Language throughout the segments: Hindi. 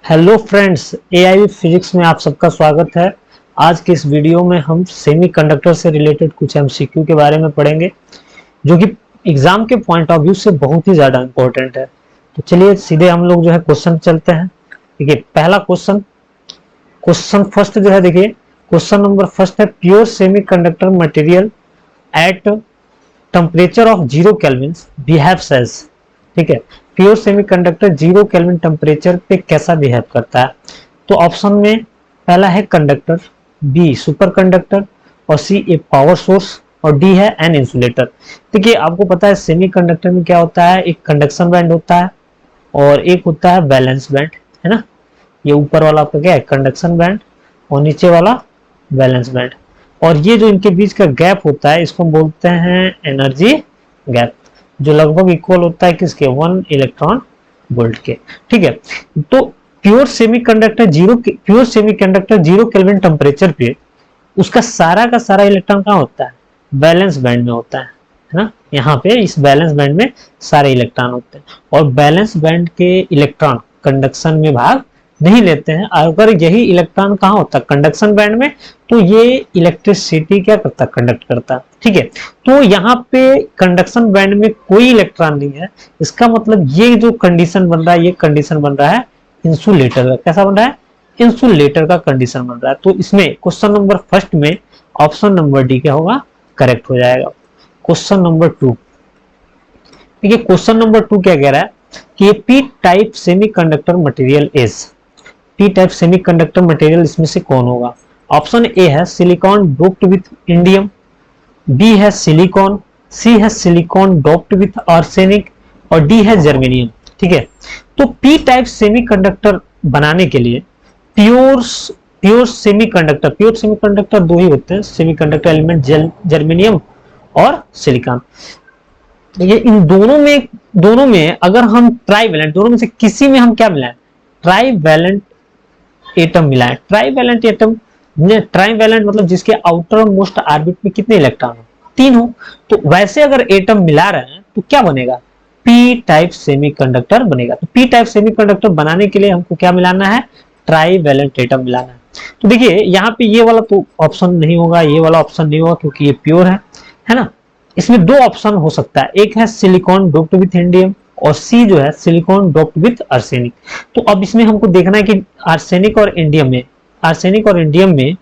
हेलो फ्रेंड्स, एआई फिजिक्स में आप सबका स्वागत है। आज के इस वीडियो में हम सेमीकंडक्टर से रिलेटेड कुछ एमसीक्यू के बारे में पढ़ेंगे, जो कि एग्जाम के पॉइंट ऑफ व्यू से बहुत ही ज़्यादा इंपॉर्टेंट है। तो चलिए सीधे हम लोग जो है क्वेश्चन चलते हैं। देखिए पहला क्वेश्चन क्वेश्चन फर्स्ट जो है, देखिए क्वेश्चन नंबर फर्स्ट है, pure semiconductor material at temperature of 0 kelvin behaves as. ठीक है, प्योर सेमीकंडक्टर 0 केल्विन टेम्परेचर पे कैसा बिहेव करता है? तो ऑप्शन में पहला है कंडक्टर, बी सुपर कंडक्टर, और सी ए पावर सोर्स, और डी है एन इंसुलेटर। देखिए आपको पता है सेमीकंडक्टर में क्या होता है, एक कंडक्शन बैंड होता है और एक होता है बैलेंस बैंड, है ना। ये ऊपर वाला आपका क्या है, कंडक्शन बैंड, और नीचे वाला बैलेंस बैंड। और ये जो इनके बीच का गैप होता है इसको बोलते हैं एनर्जी गैप, जो लगभग इक्वल होता है किसके, 1 इलेक्ट्रॉन वोल्ट के। ठीक है, तो प्योर सेमीकंडक्टर 0 केल्विन टेम्परेचर पे उसका सारा का सारा इलेक्ट्रॉन कहाँ होता है, बैलेंस बैंड में होता है ना। यहाँ पे इस बैलेंस बैंड में सारे इलेक्ट्रॉन होते हैं, और बैलेंस बैंड के इलेक्ट्रॉन कंडक्शन में भाग नहीं लेते हैं। अगर यही इलेक्ट्रॉन कहाँ होता है, कंडक्शन बैंड में, तो ये इलेक्ट्रिसिटी क्या करता है, कंडक्ट करता है। ठीक है, तो यहाँ पे कंडक्शन बैंड में कोई इलेक्ट्रॉन नहीं है, इसका मतलब ये जो कंडीशन बन रहा है, ये कंडीशन बन रहा है इंसुलेटर का। कैसा बन रहा है, इंसुलेटर का कंडीशन बन रहा है। तो इसमें क्वेश्चन नंबर फर्स्ट में ऑप्शन नंबर डी क्या होगा, करेक्ट हो जाएगा। क्वेश्चन नंबर 2, देखिए क्वेश्चन नंबर 2 क्या कह रहा है कि P type semiconductor material is, P type semiconductor material इसमें से कौन होगा? ऑप्शन ए है silicon doped with indium, B है सिलिकॉन, सी है सिलिकॉन डोप्ड विथ आर्सेनिक, और डी है जर्मेनियम। ठीक है, तो पी टाइप सेमीकंडक्टर बनाने के लिए प्योर प्योर सेमीकंडक्टर दो ही होते हैं, सेमीकंडक्टर एलिमेंट जर्मेनियम और सिलिकॉन। ये इन दोनों में अगर हम ट्राईवैलेंट, दोनों में से किसी में हम क्या मिलाएं, ट्राईवैलेंट एटम मिलाएं। ट्राईवैलेंट मतलब जिसके आउटर मोस्ट ऑर्बिट में कितने इलेक्ट्रॉन हो, 3 हो। तो वैसे अगर एटम मिला रहे हैं तो क्या बनेगा, पी टाइप सेमीकंडक्टर बनेगा। तो पी टाइप सेमीकंडक्टर बनाने के लिए हमको क्या मिलाना है, ट्राईवैलेंट एटम मिलाना है। तो देखिए यहाँ पे ये वाला तो ऑप्शन नहीं होगा, ये वाला ऑप्शन नहीं होगा, क्योंकि ये प्योर है ना। इसमें 2 ऑप्शन हो सकता है, एक है सिलिकॉन डोप्ड विथ इंडियम, और सी जो है सिलिकॉन डोप्ड विथ आर्सेनिक। तो अब इसमें हमको देखना है कि आर्सेनिक और इंडियम में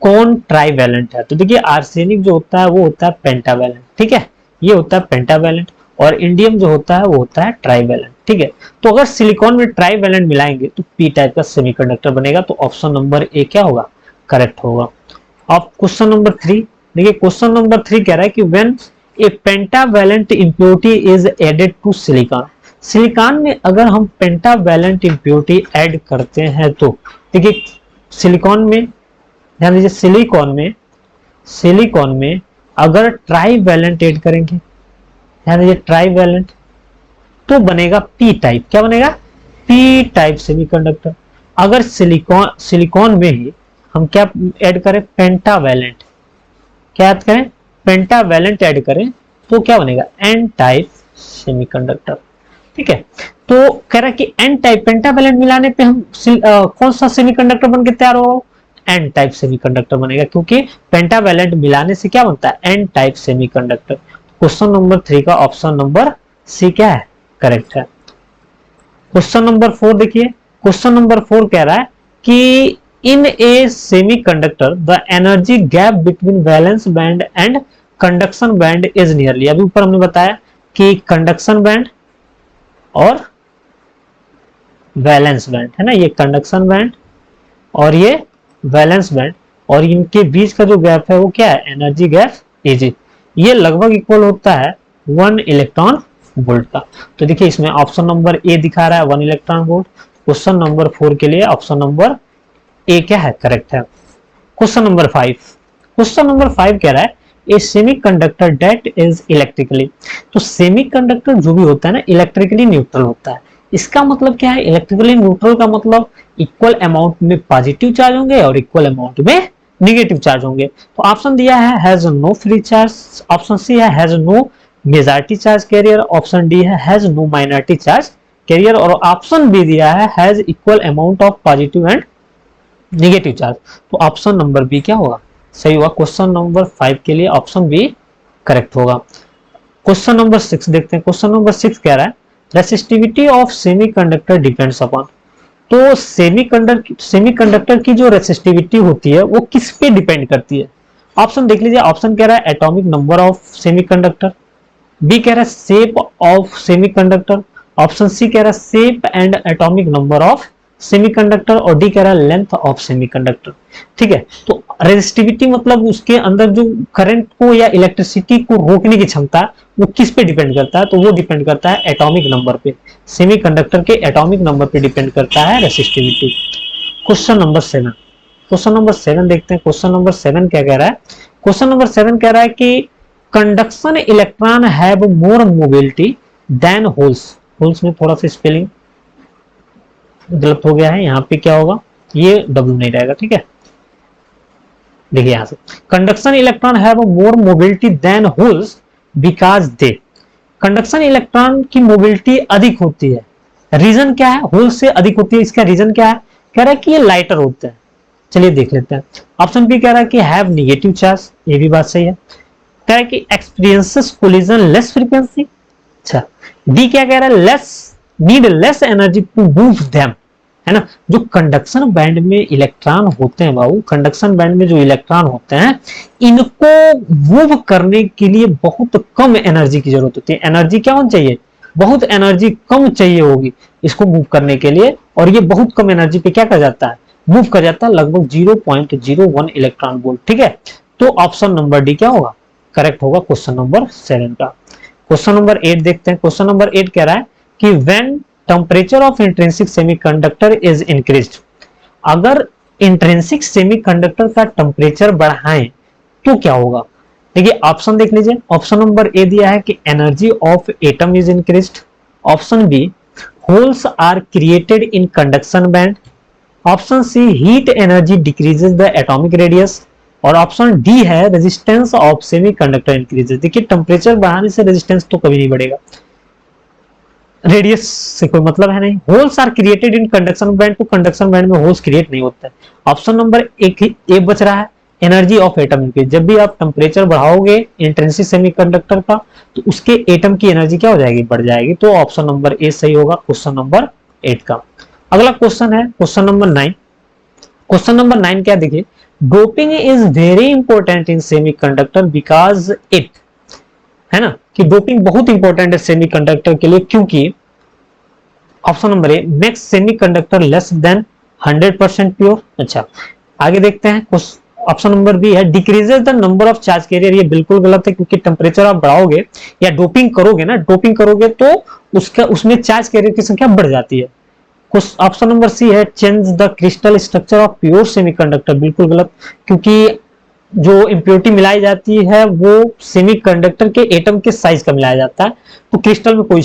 कौन ट्राईवैलेंट है। तो देखिए आर्सेनिक जो होता है वो होता है पेंटावैलेंट, ठीक है, ये होता है पेंटावैलेंट, और इंडियम जो होता है वो होता है ट्राईवैलेंट। ठीक है, तो अगर सिलिकॉन में ट्राईवैलेंट मिलाएंगे तो पी टाइप का सेमीकंडक्टर बनेगा। तो ऑप्शन नंबर ए क्या होगा, करेक्ट होगा। अब क्वेश्चन नंबर 3, देखिए क्वेश्चन नंबर 3 कह रहा है कि when a pentavalent impurity is added to silicon, silicon में अगर हम पेंटावैलेंट इम्प्योरिटी ऐड करते हैं तो देखिए सिलिकॉन में, ध्यान दीजिए सिलिकॉन में अगर ट्राईवैलेंट ऐड करेंगे, ध्यान दीजिए ट्राईवैलेंट, तो बनेगा पी टाइप। क्या बनेगा, पी टाइप सेमीकंडक्टर। अगर सिलिकॉन में ही हम क्या ऐड करें, पेंटावैलेंट, क्या ऐड करें, पेंटावैलेंट ऐड करें, तो क्या बनेगा, एन टाइप सेमीकंडक्टर। ठीक है, तो कह रहा है कि एन टाइप, पेंटावैलेंट मिलाने पे हम कौन सा सेमीकंडक्टर बन के तैयार होगा, एन टाइप सेमीकंडक्टर बनेगा, क्योंकि पेंटावैलेंट मिलाने से क्या बनता है, N type semiconductor. Question number 3 का ऑप्शन नंबर सी क्या है, करेक्ट है। क्वेश्चन नंबर 4 देखिए, क्वेश्चन नंबर 4 कह रहा है कि in a semiconductor the energy gap between valence band and conduction band is nearly. अभी ऊपर हमने बताया कि कंडक्शन बैंड और वैलेंस बैंड है ना, ये कंडक्शन बैंड और ये वैलेंस बैंड, और इनके बीच का जो गैप है वो क्या है, एनर्जी गैप एज, ये लगभग इक्वल होता है 1 इलेक्ट्रॉन वोल्ट का। तो देखिए इसमें ऑप्शन नंबर ए दिखा रहा है 1 इलेक्ट्रॉन वोल्ट। क्वेश्चन नंबर 4 के लिए ऑप्शन नंबर ए क्या है, करेक्ट है। क्वेश्चन नंबर 5 कह रहा है ए सेमीकंडक्टर डेट इज इलेक्ट्रिकली, तो सेमीकंडक्टर जो भी होता है ना इलेक्ट्रिकली न्यूट्रल होता है। इसका मतलब क्या है, इलेक्ट्रिकली न्यूट्रल का मतलब इक्वल अमाउंट में पॉजिटिव चार्ज होंगे और इक्वल अमाउंट में नेगेटिव चार्ज होंगे। तो ऑप्शन दिया है has no free charge, option C है has no majority charge carrier, option D है has no minority charge carrier, और ऑप्शन बी दिया है has equal amount of positive and negative charge. तो ऑप्शन नंबर बी क्या होगा, सही होगा। क्वेश्चन नंबर 5 के लिए ऑप्शन बी करेक्ट होगा। क्वेश्चन नंबर 6 देखते हैं। क्वेश्चन नंबर 6 कह रहा है resistivity of semiconductor depends upon. तो सेमीकंडक्टर की जो रेसिस्टिविटी होती है वो किस पे डिपेंड करती है। ऑप्शन देख लीजिए। ऑप्शन कह रहा है atomic number of semiconductor, B कह रहा है shape of semiconductor, option C कह रहा है shape and atomic number of semiconductor, और डी कह रहा है लेंथ ऑफ सेमीकंडक्टर। ठीक है, तो रेजिस्टिविटी मतलब उसके अंदर जो करंट को या इलेक्ट्रिसिटी को रोकने की क्षमता वो किस पे डिपेंड करता है, तो वो डिपेंड करता है एटॉमिक नंबर पे, सेमीकंडक्टर के एटॉमिक नंबर पे डिपेंड करता है resistivity. Question number 7, question number 7 देखते हैं। क्वेश्चन नंबर 7 क्या कह रहा है, क्वेश्चन नंबर 7 कह रहा है कि conduction electron have more mobility than holes. Holes में थोड़ा सा स्पेलिंग गलत हो गया है, यहाँ पे क्या होगा, ये डब्ल्यू नहीं रहेगा। ठीक है, देखिए यहां से conduction electron have more mobility than holes because they, conduction electron की मोबिलिटी अधिक होती है। रीजन क्या है, होल्स से अधिक होती है, इसका रीजन क्या है, कह रहा है कि ये लाइटर होते हैं। चलिए देख लेते हैं। ऑप्शन बी कह रहा है कि हैव निगेटिव चार्ज, ये भी बात सही है। कह रहा है कि एक्सपीरियंसेस कोलिजन लेस फ्रीक्वेंसी। अच्छा, डी क्या कह रहा है, less need less energy to move them, है ना। जो कंडक्शन बैंड में इलेक्ट्रॉन होते हैं बाबू, कंडक्शन बैंड में जो इलेक्ट्रॉन होते हैं इनको मूव करने के लिए बहुत कम एनर्जी की जरूरत होती है। एनर्जी क्या होनी चाहिए, बहुत एनर्जी कम चाहिए होगी इसको मूव करने के लिए, और ये बहुत कम एनर्जी पे क्या कर जाता है, मूव कर जाता है, लगभग 0.01 इलेक्ट्रॉन वोल्ट। ठीक है, तो ऑप्शन नंबर डी क्या होगा, करेक्ट होगा क्वेश्चन नंबर 7 का। क्वेश्चन नंबर 8 देखते हैं। क्वेश्चन नंबर 8 कह रहा है कि when temperature of intrinsic semiconductor is increased, अगर इंट्रिंसिक सेमीकंडक्टर का टेम्परेचर बढ़ाएं तो क्या होगा। देखिए ऑप्शन देख लीजिए। ऑप्शन नंबर ए दिया है कि energy of atom is increased, option B holes are created in conduction band, option C heat energy decreases the atomic radius, और ऑप्शन डी है रेजिस्टेंस ऑफ सेमीकंडक्टर इंक्रीजेस। देखिए टेम्परेचर बढ़ाने से रेजिस्टेंस तो कभी नहीं बढ़ेगा, रेडियस से कोई मतलब है नहीं। Holes are created in conduction band, तो कंडक्शन बैंड में होल्स क्रिएट नहीं होता है। ऑप्शन नंबर एक ए बच रहा है, एनर्जी ऑफ एटम इंक्रीज। जब भी आप टेम्परेचर बढ़ाओगे इंट्रिंसिक सेमीकंडक्टर का तो उसके एटम की एनर्जी क्या हो जाएगी, बढ़ जाएगी। तो ऑप्शन नंबर ए सही होगा क्वेश्चन नंबर 8 का। अगला क्वेश्चन है क्वेश्चन नंबर 9। क्वेश्चन नंबर 9 क्या देखिए, doping is very important in semiconductor because it, है ना, कि डोपिंग बहुत इंपॉर्टेंट है सेमीकंडक्टर के लिए क्योंकि option number A makes semiconductor less than 100% pure. अच्छा, आगे देखते हैं। ऑप्शन नंबर बी है decreases the number of charge carrier. ये बिल्कुल गलत है क्योंकि टेम्परेचर आप बढ़ाओगे या डोपिंग करोगे ना, डोपिंग करोगे तो उसका उसमें चार्ज कैरियर की संख्या बढ़ जाती है। ऑप्शन नंबर सी है change the crystal structure of pure semiconductor. बिल्कुल गलत, क्योंकि जो इम्प्योरिटी मिलाई जाती है वो सेमीकंडक्टर के एटम के साइज का मिलाया जाता है, तो क्रिस्टल में कोई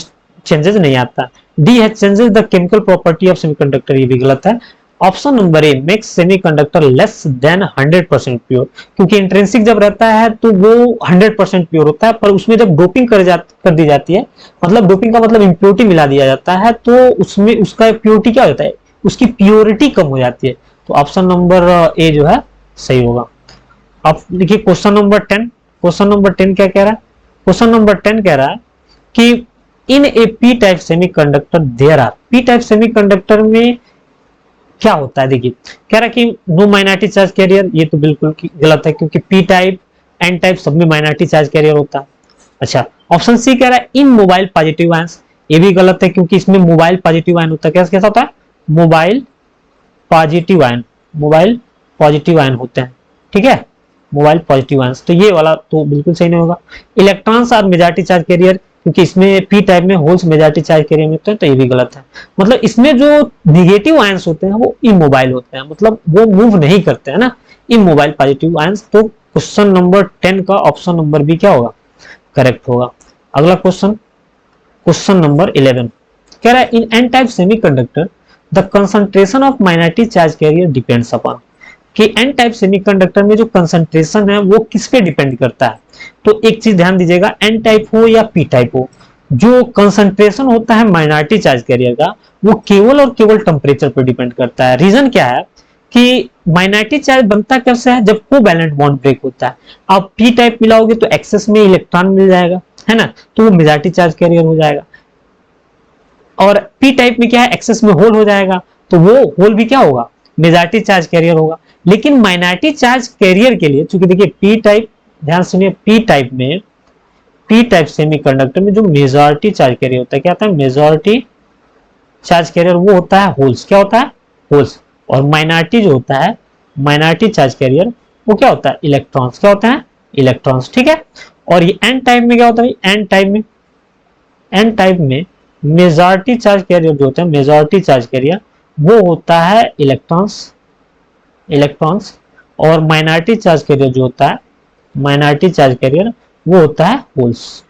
चेंजेस नहीं आता। डी है changes the chemical property of semiconductor. ये भी गलत है। Option number A makes semiconductor less than 100% pure, क्योंकि इंट्रिंसिक जब रहता है तो वो 100% प्योर होता है, पर उसमें जब डोपिंग कर दी जाती है, मतलब डोपिंग का मतलब इम्प्योरिटी मिला दिया जाता है, तो उसमें उसका प्योरिटी क्या होता है, उसकी प्योरिटी कम हो जाती है। तो ऑप्शन नंबर ए जो है सही होगा। अब देखिए क्वेश्चन नंबर 10। क्वेश्चन नंबर 10 क्या कह रहा है, क्वेश्चन नंबर 10 कह रहा है कि in a P type semiconductor there are, P type semiconductor में क्या होता है। देखिए कह रहा है कि नो माइनॉरिटी चार्ज कैरियर। ये तो बिल्कुल गलत है क्योंकि पी टाइप एन टाइप सब में माइनॉरिटी चार्ज कैरियर होता है। अच्छा, ऑप्शन सी कह रहा है इन मोबाइल पॉजिटिव आयंस। ये भी गलत है क्योंकि इसमें मोबाइल पॉजिटिव आयन होता है। कैसा होता है, mobile positive ion, mobile positive ion होते हैं। ठीक है, मोबाइल पॉजिटिव आयंस, तो ये वाला तो बिल्कुल सही नहीं होगा। Electrons are majority charge carrier, क्योंकि इसमें पी टाइप में होल्स मेजॉरिटी चार्ज कैरियर में होते हैं, तो ये भी गलत है। मतलब इसमें जो निगेटिव आयंस होते हैं वो इमोबाइल होते हैं, मतलब वो मूव नहीं करते हैं ना, इमोबाइल पॉजिटिव आयंस। तो क्वेश्चन नंबर 10 का ऑप्शन नंबर बी क्या होगा, करेक्ट होगा। अगला क्वेश्चन, क्वेश्चन नंबर 11 कह रहा है in an type semiconductor the concentration of minority charge career depends upon, कि एन टाइप सेमीकंडक्टर में जो कंसंट्रेशन है वो किस पे डिपेंड करता है। तो एक चीज ध्यान दीजिएगा, एन टाइप हो या पी टाइप हो, जो कंसंट्रेशन होता है माइनॉरिटी चार्ज कैरियर का, वो केवल और केवल टेम्परेचर पर डिपेंड करता है। रीजन क्या है कि माइनॉरिटी चार्ज बनता कैसे है, जब कोवैलेंट बॉन्ड ब्रेक होता है। आप पी टाइप मिलाओगे तो एक्सेस में इलेक्ट्रॉन मिल जाएगा, है ना, तो वो मेजॉरिटी चार्ज कैरियर हो जाएगा। और पी टाइप में क्या है, एक्सेस में होल हो जाएगा, तो वो होल भी क्या होगा, मेजॉरिटी चार्ज कैरियर होगा। लेकिन माइनॉरिटी चार्ज कैरियर के लिए, चूंकि देखिए पी टाइप, ध्यान सुनिए, पी टाइप में, पी टाइप सेमीकंडक्टर में जो मेजॉरिटी चार्ज कैरियर होता है, क्या होता है, मेजॉरिटी चार्ज कैरियर, वो होता है होल्स। क्या होता है, होल्स। और माइनॉरिटी जो होता है, माइनॉरिटी चार्ज कैरियर, वो क्या होता है, इलेक्ट्रॉन्स। क्या होता है, इलेक्ट्रॉन्स, ठीक है। और ये एन टाइप में क्या होता है, एन टाइप में, एन टाइप में मेजॉरिटी चार्ज कैरियर जो होता है, मेजॉरिटी चार्ज कैरियर, वो होता है इलेक्ट्रॉन्स, इलेक्ट्रॉन्स। और माइनॉरिटी चार्ज कैरियर जो होता है, माइनॉरिटी चार्ज कैरियर, वो होता है होल्स।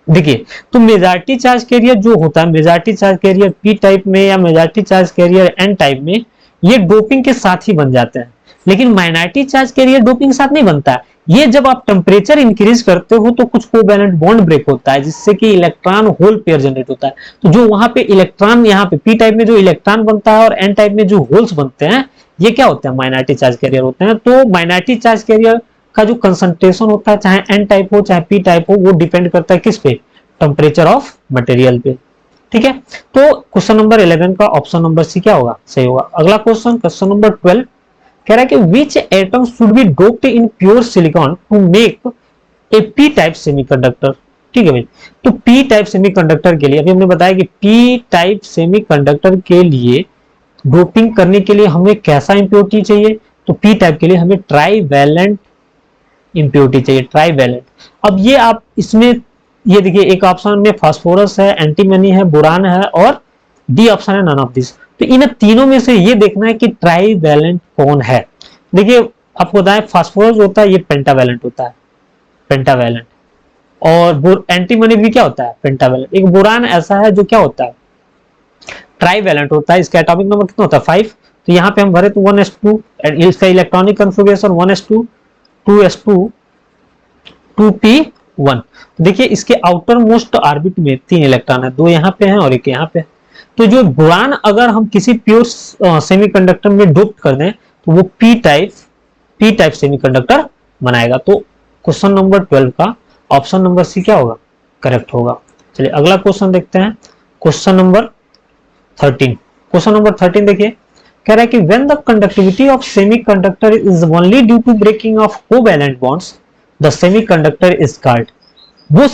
देखिए, तो मेजॉरिटी चार्ज कैरियर जो होता है, majority charge carrier P type में या majority charge carrier N type में, ये डोपिंग के साथ ही बन जाते हैं। लेकिन माइनॉरिटी चार्ज कैरियर डोपिंग के साथ नहीं बनता है। ये जब आप टेम्परेचर इंक्रीज करते हो तो कुछ कोवैलेंट बॉन्ड ब्रेक होता है, जिससे कि इलेक्ट्रॉन होल पेयर जनरेट होता है। तो जो वहां पे इलेक्ट्रॉन, यहाँ पे पी टाइप में जो इलेक्ट्रॉन बनता है और एन टाइप में जो होल्स बनते हैं, ये क्या होते हैं, माइनॉरिटी चार्ज कैरियर होते हैं। तो माइनॉरिटी चार्ज कैरियर का जो कंसंट्रेशन होता है, चाहे एन टाइप हो चाहे पी टाइप हो, वो डिपेंड करता है किस पे, टेम्परेचर ऑफ मटेरियल पे, ठीक है। तो क्वेश्चन नंबर 11 का ऑप्शन नंबर सी क्या होगा, सही होगा। अगला क्वेश्चन, क्वेश्चन नंबर 12 कह रहा है कि which atom should be doped in pure silicon to make a P type semiconductor. ठीक है भाई, तो पी टाइप सेमीकंडक्टर के लिए अभी हमने बताया कि पी टाइप सेमीकंडक्टर के लिए डोपिंग करने के लिए हमें कैसा इंप्योरिटी चाहिए, तो पी टाइप के लिए हमें ट्राईवैलेंट इंप्योरिटी चाहिए, ट्राईवैलेंट। अब ये आप इसमें, ये देखिए एक ऑप्शन में फास्फोरस है, एंटीमनी है, बोरान है, और डी ऑप्शन है नन ऑफ दिस। तो इन तीनों में से ये देखना है कि ट्राईवैलेंट कौन है। देखिए आपको बताएं, फास्फोरस होता है ये पेंटावैलेंट होता है, पेंटावैलेंट। और एंटीमनी भी क्या होता है, पेंटावैलेंट। एक बोरान ऐसा है जो क्या होता है, ट्राईवैलेंट होता है। इसका एटॉमिक नंबर कितना होता है, 5। तो यहाँ पे हम भरे तो 1s2, इसका electronic configuration 1s2, 2s2, 2p1। देखिए इसके आउटर मोस्ट ऑर्बिट में 3 इलेक्ट्रॉन है, 2 यहाँ पे हैं और 1 यहाँ पे। तो जो बोरान अगर हम किसी प्योर सेमीकंडक्टर में डोप कर दें तो वो पी टाइप सेमीकंडक्टर बनाएगा। तो क्वेश्चन नंबर 12 का ऑप्शन नंबर सी क्या होगा, करेक्ट होगा। चलिए अगला क्वेश्चन देखते हैं, क्वेश्चन नंबर 13। क्वेश्चन नंबर 13 देखिए, कह रहा है कि when the conductivity of semiconductor is only due to breaking of covalent bonds the semiconductor is called. वो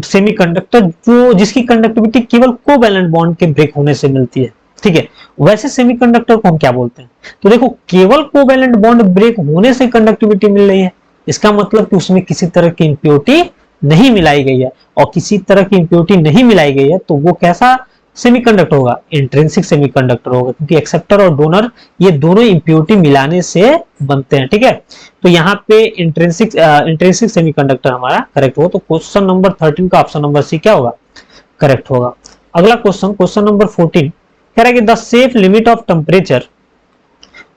सेमीकंडक्टर जो जिसकी कंडक्टिविटी केवल कोवैलेंट बॉन्ड के ब्रेक होने से मिलती है, ठीक है, वैसे सेमीकंडक्टर को हम क्या बोलते हैं। तो देखो, केवल कोवैलेंट बॉन्ड ब्रेक होने से कंडक्टिविटी मिल रही है, इसका मतलब कि उसमें किसी तरह की इंप्योरिटी नहीं मिलाई गई है। और किसी तरह की इंप्योरिटी नहीं मिलाई गई है तो वो कैसा सेमीकंडक्टर होगा, इंट्रिंसिक सेमीकंडक्टर होगा, क्योंकि एक्सेप्टर और डोनर ये दोनों इंप्योरिटी मिलाने से बनते हैं, ठीक है। तो यहाँ पे इंट्रिंसिक सेमीकंडक्टर हमारा करेक्ट हो। तो क्वेश्चन नंबर 13 का ऑप्शन नंबर सी क्या होगा, करेक्ट होगा। अगला क्वेश्चन, क्वेश्चन नंबर 14 कह रहा है कि the safe limit of temperature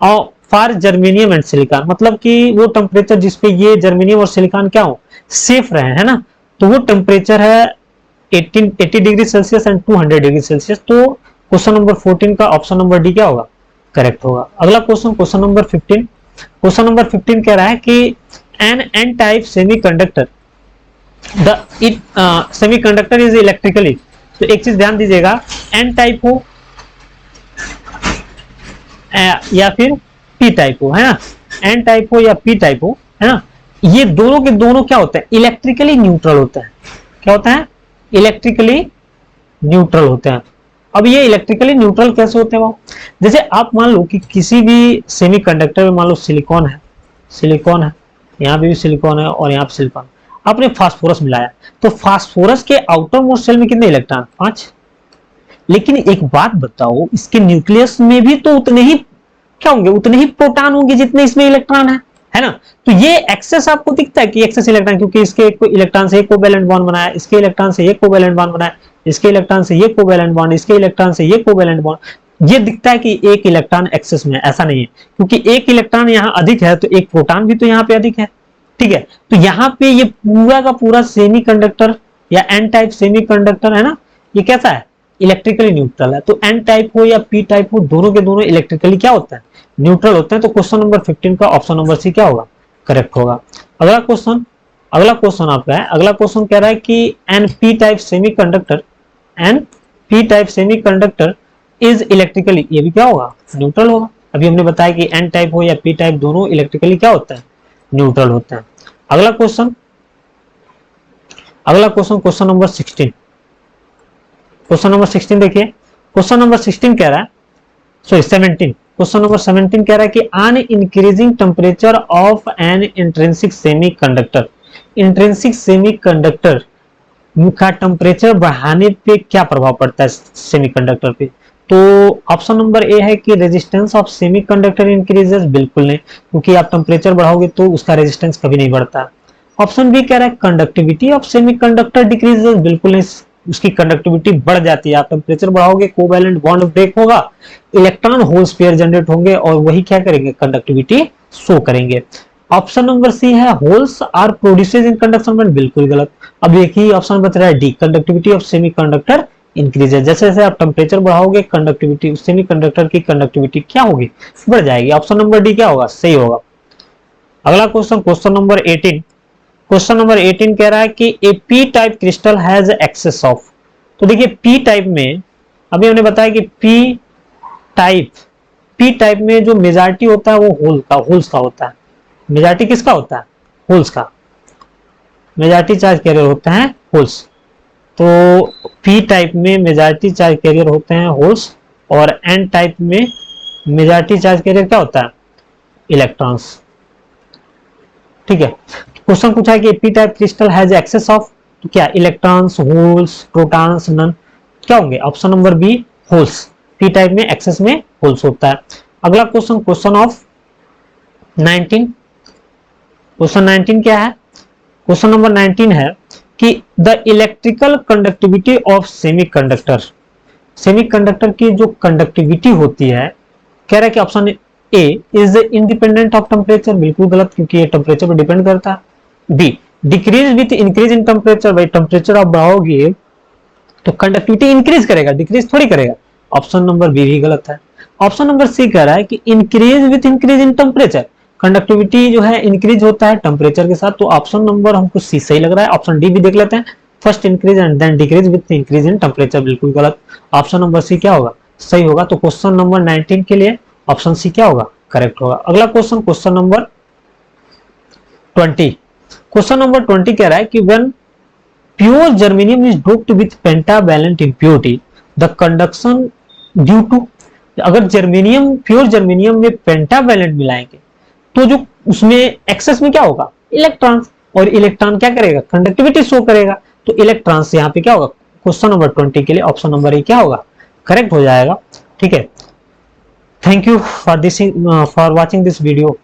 for germanium and silicon, मतलब कि वो टेम्परेचर जिसपे ये जर्मेनियम और सिलिकॉन क्या हो, सेफ रहे, है ना। तो वो टेम्परेचर है 80 degree Celsius and 200 degree Celsius. तो क्वेश्चन नंबर 14 का ऑप्शन नंबर डी क्या होगा, करेक्ट होगा। अगला question, question number 15। Question number 15 कह रहा है कि N type semiconductor the semiconductor is electrically. तो एक चीज ध्यान दीजिएगा, एन टाइप हो या फिर पी टाइप हो, है ना, एन टाइप हो या पी टाइप हो, है ना, ये दोनों के दोनों क्या होते हैं, इलेक्ट्रिकली न्यूट्रल होते हैं। क्या होता है, इलेक्ट्रिकली न्यूट्रल होते हैं। अब ये इलेक्ट्रिकली न्यूट्रल कैसे होते हैं वो, जैसे आप मान लो कि किसी भी सेमीकंडक्टर में मान लो सिलिकॉन है, सिलिकॉन है, यहाँ पे भी सिलिकॉन है और यहाँ पे सिलिकॉन, आपने फास्फोरस मिलाया, तो फास्फोरस के आउटर मोस्ट शेल में कितने इलेक्ट्रॉन, 5। लेकिन एक बात बताओ, इसके न्यूक्लियस में भी तो उतने ही क्या होंगे, उतने ही प्रोटॉन होंगे जितने इसमें इलेक्ट्रॉन है ना। तो ये एक्सेस आपको दिखता है कि एक्सेस इलेक्ट्रॉन, क्योंकि इसके इलेक्ट्रॉन से एक कोवैलेंट बॉन्ड बनाया, इसके इलेक्ट्रॉन से एक कोवैलेंट बॉन्ड बनाया, इसके इलेक्ट्रॉन से ये कोवैलेंट बॉन्ड, इसके इलेक्ट्रॉन से ये कोवैलेंट बॉन्ड। ये दिखता है कि एक इलेक्ट्रॉन एक्सेस में, ऐसा नहीं है, क्योंकि एक इलेक्ट्रॉन यहाँ अधिक है तो एक प्रोटॉन भी तो यहाँ पे अधिक है, ठीक है। तो यहाँ पे ये पूरा का पूरा सेमीकंडक्टर या एन टाइप सेमीकंडक्टर है ना, ये कैसा है, इलेक्ट्रिकली न्यूट्रल है। तो एन टाइप हो या पी टाइप हो, दोनों के दोनों इलेक्ट्रिकली क्या होता है, न्यूट्रल होते हैं। तो क्वेश्चन नंबर 15 का ऑप्शन नंबर सी क्या होगा, करेक्ट होगा। अगला क्वेश्चन आपका है, अगला क्वेश्चन कह रहा है कि N P type semiconductor, N P type semiconductor is electrically, ये भी क्या होगा, न्यूट्रल होगा। अभी हमने बताया कि एन टाइप हो या पी टाइप दोनों इलेक्ट्रिकली क्या होता है, न्यूट्रल होता है। अगला question question number 16, question number 16 देखिए, क्वेश्चन नंबर 16 कह रहा है, सॉरी 17, क्वेश्चन नंबर 17 कह रहा है कि on increasing temperature of an intrinsic semiconductor, intrinsic semiconductor का टेम्परेचर बढ़ाने पे क्या प्रभाव पड़ता है सेमीकंडक्टर पे। तो ऑप्शन नंबर ए है कि रेजिस्टेंस ऑफ सेमीकंडक्टर इंक्रीजेस, बिल्कुल नहीं, क्योंकि आप टेम्परेचर बढ़ाओगे तो उसका रेजिस्टेंस कभी नहीं बढ़ता। ऑप्शन बी कह रहा है कंडक्टिविटी ऑफ सेमीकंडक्टर डिक्रीजेस, बिल्कुल नहीं, उसकी कंडक्टिविटी बढ़ जाती है। आप टेम्परेचर बढ़ाओगे, कोवैलेंट बॉन्ड ब्रेक होगा, इलेक्ट्रॉन होल्स पेयर जनरेट होंगे और वही क्या करेंगे, कंडक्टिविटी शो करेंगे। ऑप्शन नंबर सी है holes are produces in conduction band, बिल्कुल गलत। अब एक ही ऑप्शन बता रहा है D, conductivity of semiconductor increases, जैसे जैसे आप टेम्परेचर बढ़ाओगे कंडक्टिविटी, सेमीकंडक्टर की कंडक्टिविटी क्या होगी, बढ़ जाएगी। ऑप्शन नंबर डी क्या होगा, सही होगा। अगला question, question number 18, question number 18 कह रहा है कि A P type crystal has excess of. तो देखिए पी टाइप में, अभी हमने बताया कि पी टाइप में जो मेजॉरिटी होता है वो होल्स का होता है। मेजॉरिटी किसका होता है, होल्स का, मेजॉरिटी चार्ज कैरियर होते हैं होल्स। तो पी टाइप में मेजॉरिटी चार्ज कैरियर होते हैं होल्स, और एन टाइप में मेजॉरिटी चार्ज कैरियर क्या होता है, इलेक्ट्रॉन्स। ठीक है, क्वेश्चन पूछा है कि P type crystal has excess of, तो क्या इलेक्ट्रॉन्स, होल्स, प्रोटॉन्स, नन, क्या होंगे, option number B holes. P type में एक्सेस में होल्स होता है। अगला क्वेश्चन, क्वेश्चन ऑफ 19, क्वेश्चन 19 क्या है, क्वेश्चन नंबर 19 है कि the electrical conductivity of semiconductor, semiconductor की जो कंडक्टिविटी होती है, कह रहा है कि option A is independent of temperature, बिल्कुल गलत, क्योंकि ये टेम्परेचर पर डिपेंड करता है। Be decrease with increase in temperature, भाई टेम्परेचर आप बढ़ाओगे तो कंडक्टिविटी इंक्रीज करेगा, डिक्रीज थोड़ी करेगा। ऑप्शन नंबर बी भी गलत है। ऑप्शन नंबर सी कह रहा है कि increase with increase in temperature, conductivity जो है इंक्रीज होता है टेम्परेचर के साथ। तो ऑप्शन नंबर हमको सी सही लग रहा है। ऑप्शन डी भी देख लेते हैं, first increase and then decrease with increase in temperature, बिल्कुल गलत। ऑप्शन नंबर सी क्या होगा, सही होगा। तो क्वेश्चन नंबर 19 के लिए ऑप्शन सी क्या होगा, करेक्ट होगा। अगला question, question number 20, question number 20 कह रहा है कि when pure germanium is doped with pentavalent impurity the conduction due to, अगर जर्मेनियम, प्योर जर्मेनियम में पेंटावैलेंट मिलाएंगे तो जो उसमें एक्सेस में क्या होगा, इलेक्ट्रॉन, और इलेक्ट्रॉन क्या करेगा, कंडक्टिविटी शो करेगा। तो इलेक्ट्रॉन से यहाँ पे क्या होगा, क्वेश्चन नंबर 20 के लिए ऑप्शन नंबर ए क्या होगा, करेक्ट हो जाएगा। ठीक है, thank you for watching this video.